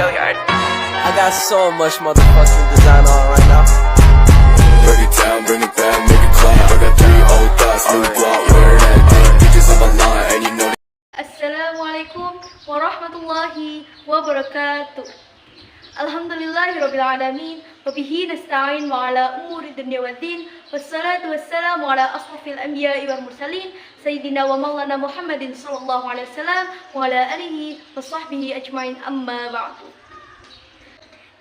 I got so much motherfucking design on right now. Break it down, bring it back, make it clap. I got 3 old thoughts, new block, wear that thing. Bitches on my line, and you know. Assalamualaikum warahmatullahi wabarakatuh. Alhamdulillahirabbil alamin wa bihi nasta'in wa ala umuri dunya waddin wassalatu wassalamu ala asrofil anbiya'i wal mursalin sayyidina wa maulana Muhammadin sallallahu alaihi wasallam wa ala alihi wa sahbihi ajmain, amma ba'du.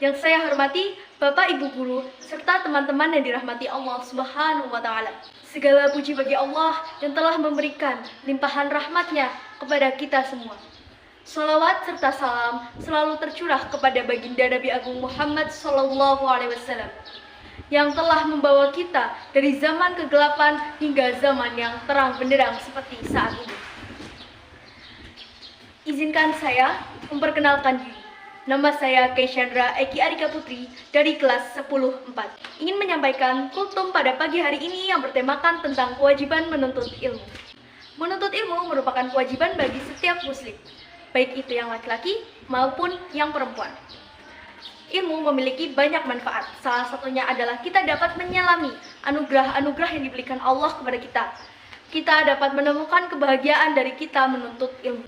Yang saya hormati Bapak Ibu guru serta teman-teman yang dirahmati Allah Subhanahu wa taala. Segala puji bagi Allah yang telah memberikan limpahan rahmatnya kepada kita semua. Salawat serta salam selalu tercurah kepada baginda Nabi Agung Muhammad Sallallahu Alaihi Wasallam yang telah membawa kita dari zaman kegelapan hingga zaman yang terang benderang seperti saat ini. Izinkan saya memperkenalkan diri. Nama saya Keishandra Eki Arika Putri dari kelas 10-4. Ingin menyampaikan kultum pada pagi hari ini yang bertemakan tentang kewajiban menuntut ilmu. Menuntut ilmu merupakan kewajiban bagi setiap muslim, baik itu yang laki-laki maupun yang perempuan. Ilmu memiliki banyak manfaat. Salah satunya adalah kita dapat menyelami anugerah-anugerah yang diberikan Allah kepada kita. Kita dapat menemukan kebahagiaan dari kita menuntut ilmu.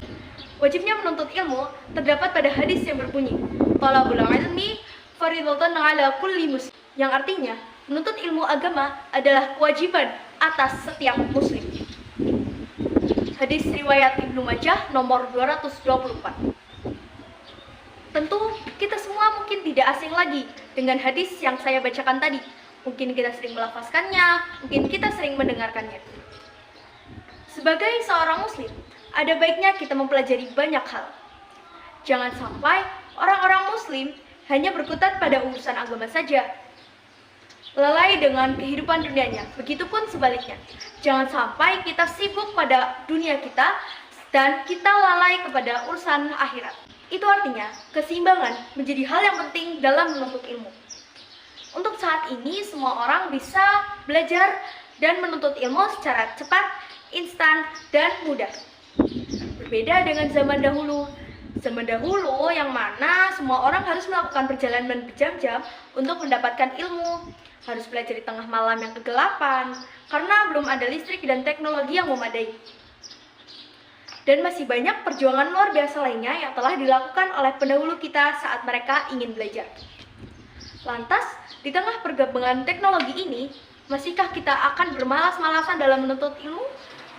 Wajibnya menuntut ilmu terdapat pada hadis yang berbunyi, "Talabul ilmi fardhatun 'ala kulli muslim", yang artinya menuntut ilmu agama adalah kewajiban atas setiap muslim. Hadis riwayat Ibnu Majah nomor 224. Tentu kita semua mungkin tidak asing lagi dengan hadis yang saya bacakan tadi. Mungkin kita sering melafazkannya, mungkin kita sering mendengarkannya. Sebagai seorang muslim, ada baiknya kita mempelajari banyak hal. Jangan sampai orang-orang muslim hanya berkutat pada urusan agama saja, lalai dengan kehidupan dunianya. Begitupun sebaliknya. Jangan sampai kita sibuk pada dunia kita dan kita lalai kepada urusan akhirat. Itu artinya keseimbangan menjadi hal yang penting dalam menuntut ilmu. Untuk saat ini semua orang bisa belajar dan menuntut ilmu secara cepat, instan, dan mudah. Berbeda dengan zaman dahulu. Zaman dahulu yang mana semua orang harus melakukan perjalanan berjam-jam untuk mendapatkan ilmu. Harus belajar di tengah malam yang kegelapan karena belum ada listrik dan teknologi yang memadai. Dan masih banyak perjuangan luar biasa lainnya yang telah dilakukan oleh pendahulu kita saat mereka ingin belajar. Lantas, di tengah perkembangan teknologi ini, masihkah kita akan bermalas-malasan dalam menuntut ilmu?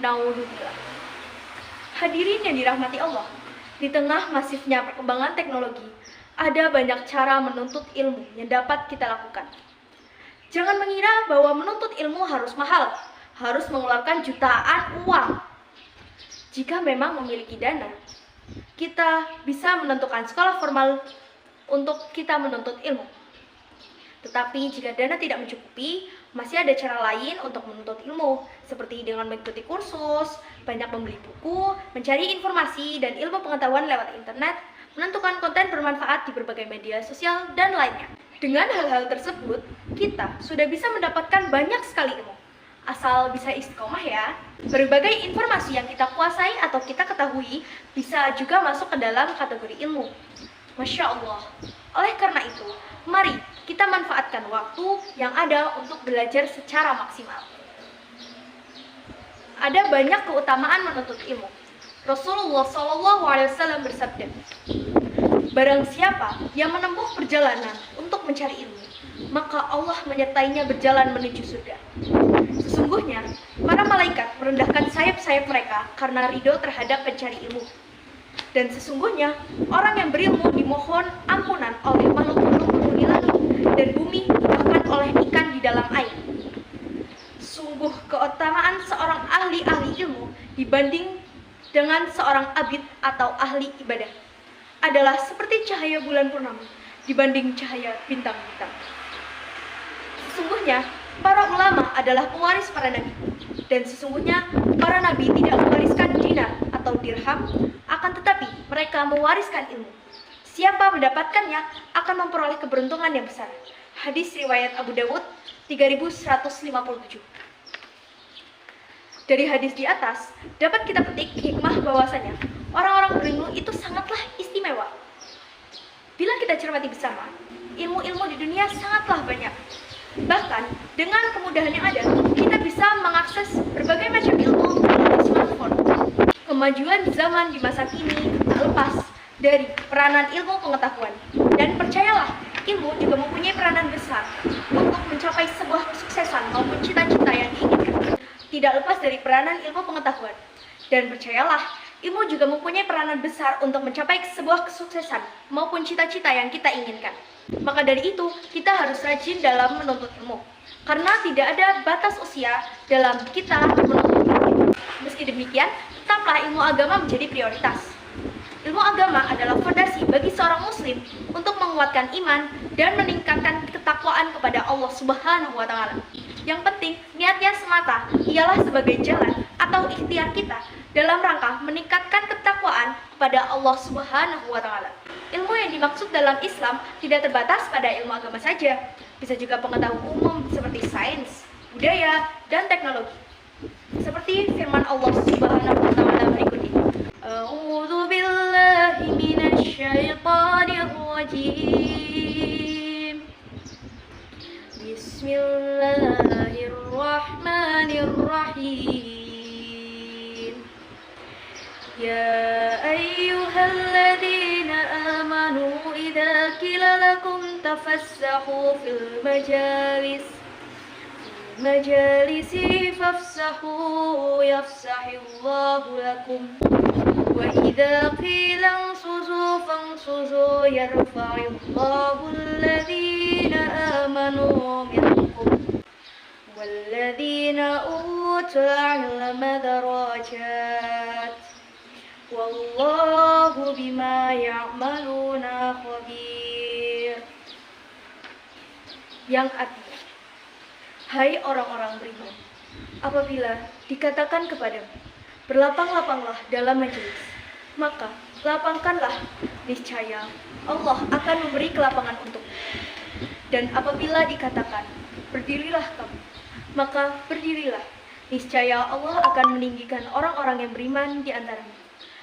Naudzubillah. Hadirin yang dirahmati Allah, di tengah masifnya perkembangan teknologi, ada banyak cara menuntut ilmu yang dapat kita lakukan. Jangan mengira bahwa menuntut ilmu harus mahal, harus mengeluarkan jutaan uang. Jika memang memiliki dana, kita bisa menentukan sekolah formal untuk kita menuntut ilmu. Tetapi jika dana tidak mencukupi, masih ada cara lain untuk menuntut ilmu, seperti dengan mengikuti kursus, banyak membeli buku, mencari informasi dan ilmu pengetahuan lewat internet, menentukan konten bermanfaat di berbagai media sosial, dan lainnya. Dengan hal-hal tersebut, kita sudah bisa mendapatkan banyak sekali ilmu. Asal bisa istiqomah ya. Berbagai informasi yang kita kuasai atau kita ketahui bisa juga masuk ke dalam kategori ilmu. Masya Allah. Oleh karena itu, mari kita manfaatkan waktu yang ada untuk belajar secara maksimal. Ada banyak keutamaan menuntut ilmu. Rasulullah SAW bersabda, "Barang siapa yang menempuh perjalanan untuk mencari ilmu, maka Allah menyertainya berjalan menuju surga. Sesungguhnya, para malaikat merendahkan sayap-sayap mereka karena ridho terhadap pencari ilmu. Dan sesungguhnya, orang yang berilmu dimohon ampunan oleh makhluk-makhluk penghuni langit dan bumi, bahkan oleh ikan di dalam air. Sungguh keutamaan seorang ahli ilmu dibanding dengan seorang abid atau ahli ibadah adalah seperti cahaya bulan purnama dibanding cahaya bintang-bintang. Sesungguhnya, para ulama adalah pewaris para nabi. Dan sesungguhnya, para nabi tidak mewariskan dinar atau dirham, akan tetapi mereka mewariskan ilmu. Siapa mendapatkannya akan memperoleh keberuntungan yang besar." Hadis riwayat Abu Dawud 3157. Dari hadis di atas, dapat kita petik hikmah bahwasanya orang-orang berilmu itu sangatlah istimewa. Bila kita cermati bersama, ilmu-ilmu di dunia sangatlah banyak. Bahkan dengan kemudahan yang ada, kita bisa mengakses berbagai macam ilmu melalui smartphone. Kemajuan zaman di masa kini tak lepas dari peranan ilmu pengetahuan. Dan percayalah, ilmu juga mempunyai peranan besar untuk mencapai sebuah kesuksesan maupun cita-cita yang diinginkan. Tidak lepas dari peranan ilmu pengetahuan. Dan percayalah, ilmu juga mempunyai peranan besar untuk mencapai sebuah kesuksesan maupun cita-cita yang kita inginkan. Maka dari itu, kita harus rajin dalam menuntut ilmu. Karena tidak ada batas usia dalam kita menuntut ilmu. Meski demikian, tetaplah ilmu agama menjadi prioritas. Ilmu agama adalah fondasi bagi seorang muslim untuk menguatkan iman dan meningkatkan ketakwaan kepada Allah Subhanahu wa Ta'ala. Yang penting, niatnya semata ialah sebagai jalan atau ikhtiar kita dalam rangka meningkatkan ketakwaan kepada Allah Subhanahu wa Ta'ala. Ilmu yang dimaksud dalam Islam tidak terbatas pada ilmu agama saja, bisa juga pengetahuan umum seperti sains, budaya, dan teknologi. Seperti firman Allah Subhanahu wa Ta'ala berikut ini. A'udzu billahi minasy syaithanir rajim. Bismillahirrahmanirrahim. Ya ayyuhalladzina amanu idza qila lakum tafassahu fil majalisi fafsahu yafsahillahu lakum wa idza qila ansuzu fansuzu yarfa'illahu alladhina amanu minkum walladzina utul 'ilma darajat wallahu bima ya'maluna khabir. Yang artinya, hai orang-orang beriman, apabila dikatakan kepadamu, berlapang-lapanglah dalam majelis, maka lapangkanlah, niscaya Allah akan memberi kelapangan untukmu. Dan apabila dikatakan, berdirilah kamu, maka berdirilah, niscaya Allah akan meninggikan orang-orang yang beriman di antaramu.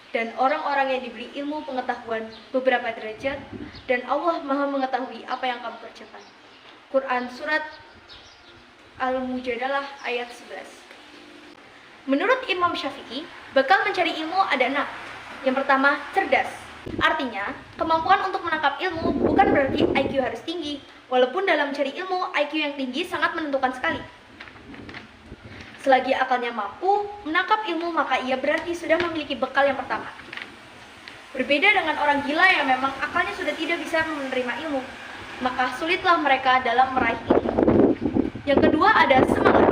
Dan orang-orang yang diberi ilmu pengetahuan beberapa derajat, dan Allah Maha mengetahui apa yang kamu kerjakan. Quran Surat Al-Mujadalah ayat 11. Menurut Imam Syafi'i, bekal mencari ilmu ada 6. Yang pertama, cerdas. Artinya, kemampuan untuk menangkap ilmu bukan berarti IQ harus tinggi, walaupun dalam mencari ilmu, IQ yang tinggi sangat menentukan sekali. Selagi akalnya mampu menangkap ilmu, maka ia berarti sudah memiliki bekal yang pertama. Berbeda dengan orang gila yang memang akalnya sudah tidak bisa menerima ilmu, maka sulitlah mereka dalam meraih ilmu. Yang kedua ada semangat.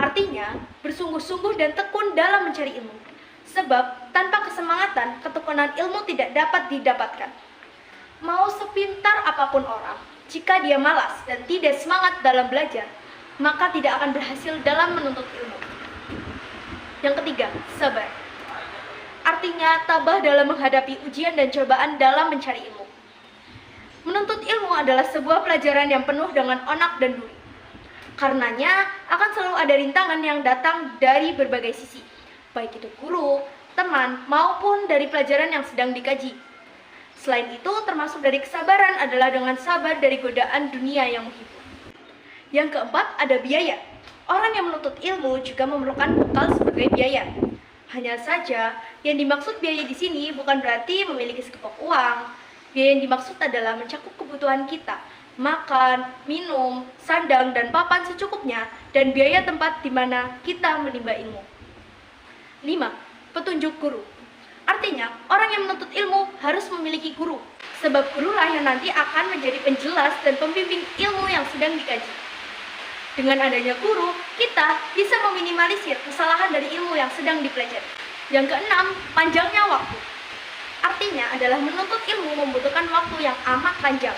Artinya, bersungguh-sungguh dan tekun dalam mencari ilmu. Sebab, tanpa kesemangatan, ketekunan ilmu tidak dapat didapatkan. Mau sepintar apapun orang, jika dia malas dan tidak semangat dalam belajar, maka tidak akan berhasil dalam menuntut ilmu. Yang ketiga, sabar. Artinya, tabah dalam menghadapi ujian dan cobaan dalam mencari ilmu. Menuntut ilmu adalah sebuah pelajaran yang penuh dengan onak dan duri. Karenanya, akan selalu ada rintangan yang datang dari berbagai sisi, baik itu guru, teman, maupun dari pelajaran yang sedang dikaji. Selain itu, termasuk dari kesabaran adalah dengan sabar dari godaan dunia yang menghibur. Yang keempat, ada biaya. Orang yang menuntut ilmu juga memerlukan bekal sebagai biaya. Hanya saja, yang dimaksud biaya di sini bukan berarti memiliki sekepok uang. Biaya yang dimaksud adalah mencakup kebutuhan kita, makan, minum, sandang, dan papan secukupnya, dan biaya tempat di mana kita menimba ilmu. 5. Petunjuk guru. Artinya, orang yang menuntut ilmu harus memiliki guru, sebab gurulah yang nanti akan menjadi penjelas dan pembimbing ilmu yang sedang dikaji. Dengan adanya guru, kita bisa meminimalisir kesalahan dari ilmu yang sedang dipelajari. Yang keenam, panjangnya waktu. Artinya adalah menuntut ilmu membutuhkan waktu yang amat panjang.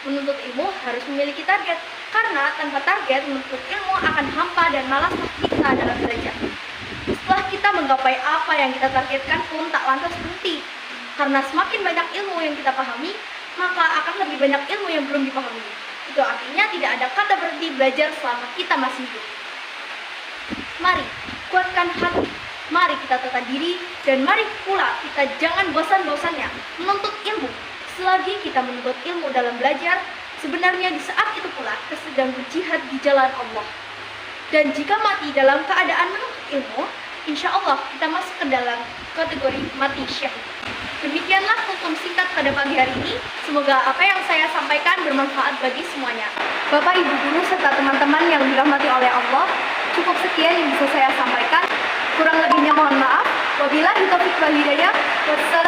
Menuntut ilmu harus memiliki target, karena tanpa target menuntut ilmu akan hampa dan malas kita dalam belajar. Setelah kita menggapai apa yang kita targetkan pun tak lantas berhenti, karena semakin banyak ilmu yang kita pahami, maka akan lebih banyak ilmu yang belum dipahami. Itu artinya tidak ada kata berhenti belajar selama kita masih hidup. Mari, kuatkan hati, Mari kita tetap diri dan mari pula kita jangan bosan-bosannya menuntut ilmu. Selagi kita menuntut ilmu dalam belajar, sebenarnya di saat itu pula kita sedang berjihad di jalan Allah. Dan jika mati dalam keadaan menuntut ilmu, insya Allah kita masuk ke dalam kategori mati syahid. Demikianlah hukum singkat pada pagi hari ini. Semoga apa yang saya sampaikan bermanfaat bagi semuanya. Bapak, Ibu guru, serta teman-teman yang dirahmati oleh Allah, cukup sekian yang bisa saya sampaikan. Kurang lebihnya mohon maaf. Wabillahi taufiq wal hidayah. Wassalamualaikum